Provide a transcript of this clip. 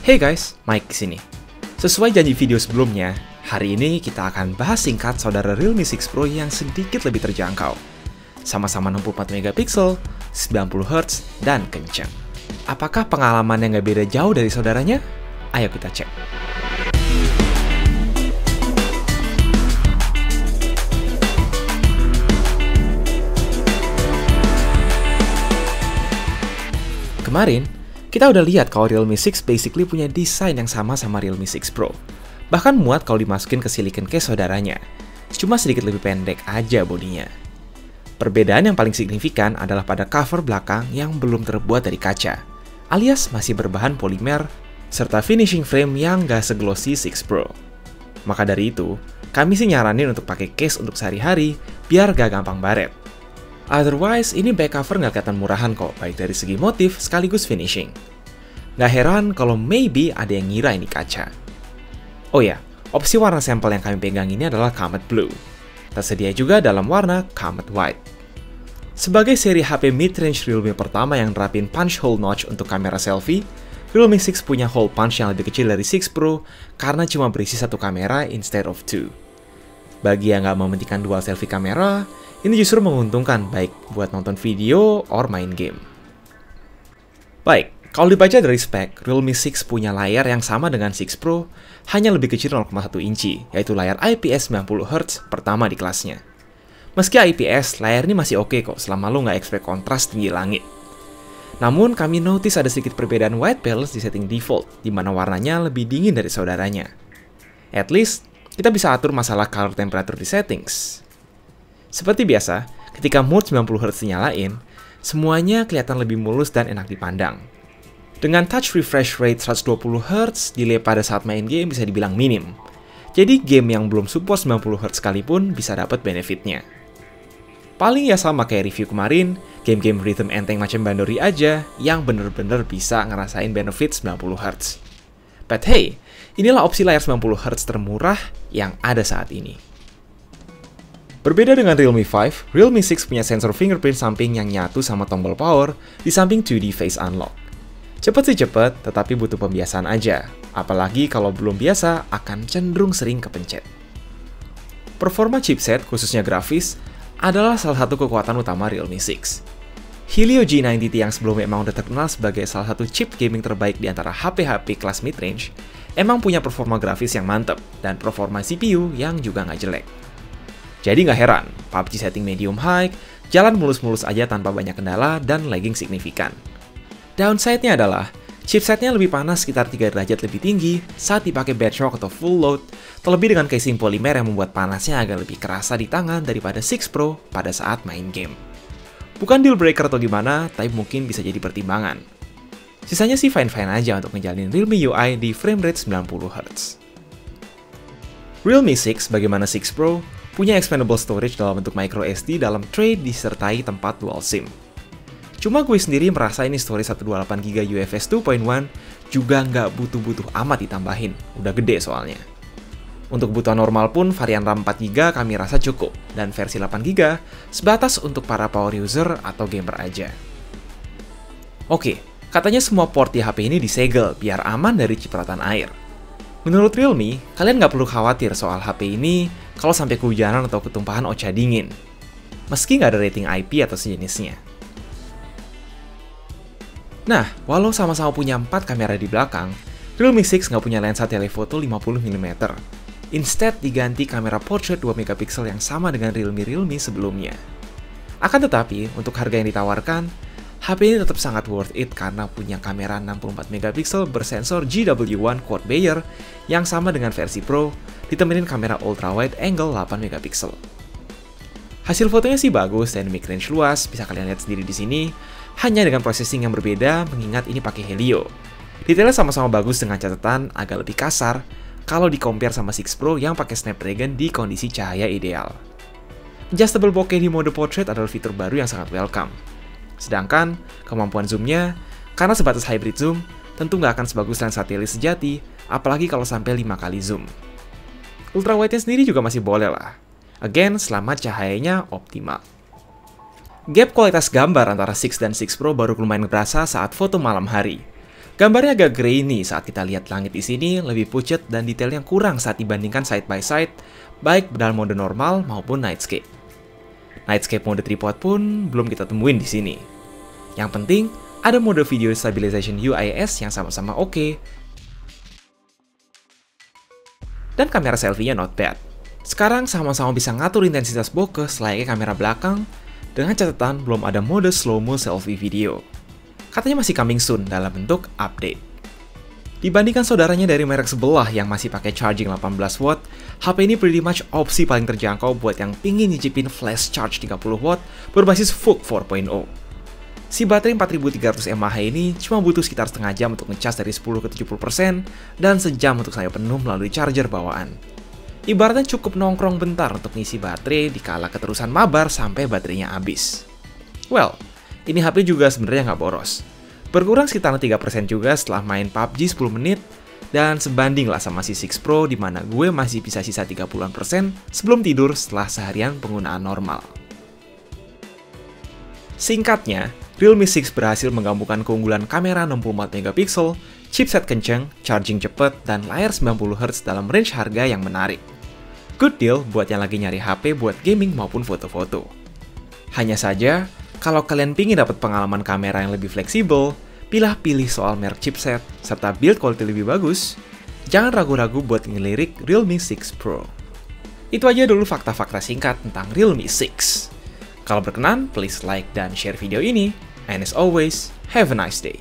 Hey guys, Mike di sini. Sesuai janji video sebelumnya, hari ini kita akan bahas singkat saudara Realme 6 Pro yang sedikit lebih terjangkau. Sama-sama 64 megapiksel, 90 Hz, dan kencang. Apakah pengalamannya nggak beda jauh dari saudaranya? Ayo kita cek. Kemarin, kita udah lihat kalau Realme 6 basically punya desain yang sama Realme 6 Pro. Bahkan muat kalau dimasukin ke silicon case saudaranya. Cuma sedikit lebih pendek aja bodinya. Perbedaan yang paling signifikan adalah pada cover belakang yang belum terbuat dari kaca, alias masih berbahan polimer, serta finishing frame yang gak seglossy 6 Pro. Maka dari itu, kami sih nyaranin untuk pakai case untuk sehari-hari, biar gak gampang baret. Otherwise, ini back cover nggak kelihatan murahan kok, baik dari segi motif sekaligus finishing. Nggak heran kalau maybe ada yang ngira ini kaca. Oh ya, opsi warna sampel yang kami pegang ini adalah Comet Blue. Tersedia juga dalam warna Comet White. Sebagai seri HP mid-range Realme pertama yang nerapin punch hole notch untuk kamera selfie, Realme 6 punya hole punch yang lebih kecil dari 6 Pro karena cuma berisi satu kamera instead of two. Bagi yang nggak mementingkan dual selfie kamera, ini justru menguntungkan baik buat nonton video or main game. Baik, kalau dibaca dari spek, Realme 6 punya layar yang sama dengan 6 Pro, hanya lebih kecil 0,1 inci, yaitu layar IPS 90Hz pertama di kelasnya. Meski IPS, layar ini masih oke kok selama lo nggak expect kontras tinggi langit. Namun, kami notice ada sedikit perbedaan white balance di setting default, di mana warnanya lebih dingin dari saudaranya. At least, kita bisa atur masalah color temperature di settings. Seperti biasa, ketika mode 90Hz dinyalain, semuanya kelihatan lebih mulus dan enak dipandang. Dengan touch refresh rate 120Hz, delay pada saat main game bisa dibilang minim. Jadi game yang belum support 90Hz sekalipun bisa dapat benefitnya. Paling ya sama kayak review kemarin, game-game rhythm enteng macam Bandori aja yang bener-bener bisa ngerasain benefit 90Hz. But hey, inilah opsi layar 90Hz termurah yang ada saat ini. Berbeda dengan Realme 5, Realme 6 punya sensor fingerprint samping yang nyatu sama tombol power di samping 2D Face Unlock. Cepet sih cepet, tetapi butuh pembiasaan aja. Apalagi kalau belum biasa, akan cenderung sering kepencet. Performa chipset, khususnya grafis, adalah salah satu kekuatan utama Realme 6. Helio G90T yang sebelumnya emang udah terkenal sebagai salah satu chip gaming terbaik di antara HP-HP kelas mid-range, emang punya performa grafis yang mantep dan performa CPU yang juga nggak jelek. Jadi nggak heran, PUBG setting medium high, jalan mulus-mulus aja tanpa banyak kendala dan lagging signifikan. Downside-nya adalah, chipsetnya lebih panas sekitar 3 derajat lebih tinggi saat dipakai benchmark atau full load, terlebih dengan casing polimer yang membuat panasnya agak lebih kerasa di tangan daripada 6 Pro pada saat main game. Bukan deal breaker atau gimana, tapi mungkin bisa jadi pertimbangan. Sisanya sih fine-fine aja untuk ngejalanin Realme UI di frame rate 90Hz. Realme 6, bagaimana 6 Pro, punya expandable storage dalam bentuk microSD dalam tray disertai tempat dual SIM. Cuma gue sendiri merasa ini storage 128GB UFS 2.1 juga nggak butuh-butuh amat ditambahin, udah gede soalnya. Untuk kebutuhan normal pun varian RAM 4GB kami rasa cukup, dan versi 8GB sebatas untuk para power user atau gamer aja. Oke, katanya semua port di HP ini disegel biar aman dari cipratan air. Menurut Realme, kalian nggak perlu khawatir soal HP ini kalau sampai kehujanan atau ketumpahan ocha dingin, meski nggak ada rating IP atau sejenisnya. Nah, walau sama-sama punya 4 kamera di belakang, Realme 6 nggak punya lensa telefoto 50mm. Instead, diganti kamera portrait 2MP yang sama dengan Realme sebelumnya. Akan tetapi, untuk harga yang ditawarkan, HP ini tetap sangat worth it karena punya kamera 64MP bersensor GW1 Quad Bayer yang sama dengan versi Pro, ditemenin kamera ultra wide angle 8MP. Hasil fotonya sih bagus dan mic range luas, bisa kalian lihat sendiri di sini, hanya dengan processing yang berbeda mengingat ini pakai Helio. Detailnya sama-sama bagus dengan catatan agak lebih kasar kalau di-compare sama 6 Pro yang pakai Snapdragon di kondisi cahaya ideal. Adjustable bokeh di mode portrait adalah fitur baru yang sangat welcome. Sedangkan, kemampuan zoomnya, karena sebatas hybrid zoom, tentu nggak akan sebagus lensa tele sejati, apalagi kalau sampai 5 kali zoom. Ultra wide-nya sendiri juga masih boleh lah. Again, selama cahayanya optimal. Gap kualitas gambar antara 6 dan 6 Pro baru lumayan berasa saat foto malam hari. Gambarnya agak grainy saat kita lihat langit di sini, lebih pucat dan detailnya kurang saat dibandingkan side by side, baik dalam mode normal maupun nightscape. Nightscape mode tripod pun belum kita temuin di sini. Yang penting, ada mode video stabilization UIS yang sama-sama oke. Dan kamera selfie-nya not bad. Sekarang sama-sama bisa ngatur intensitas bokeh layaknya kamera belakang, dengan catatan belum ada mode slow-mo selfie video. Katanya masih coming soon dalam bentuk update. Dibandingkan saudaranya dari merek sebelah yang masih pakai charging 18 watt, HP ini pretty much opsi paling terjangkau buat yang pingin nyicipin flash charge 30 watt berbasis VOOC 4.0. Si baterai 4300 mAh ini cuma butuh sekitar setengah jam untuk ngecas dari 10 ke 70% dan sejam untuk saya penuh melalui charger bawaan. Ibaratnya cukup nongkrong bentar untuk ngisi baterai dikala keterusan mabar sampai baterainya habis. Well, ini HP juga sebenarnya nggak boros. Berkurang sekitar 3% juga setelah main PUBG 10 menit, dan sebanding lah sama si 6 Pro di mana gue masih bisa sisa 30% sebelum tidur setelah seharian penggunaan normal. Singkatnya, Realme 6 berhasil menggabungkan keunggulan kamera 64MP, chipset kenceng, charging cepet, dan layar 90Hz dalam range harga yang menarik. Good deal buat yang lagi nyari HP buat gaming maupun foto-foto. Hanya saja, kalau kalian pingin dapat pengalaman kamera yang lebih fleksibel, pilih soal merek chipset, serta build quality lebih bagus, jangan ragu-ragu buat ngelirik Realme 6 Pro. Itu aja dulu fakta-fakta singkat tentang Realme 6. Kalau berkenan, please like dan share video ini. And as always, have a nice day.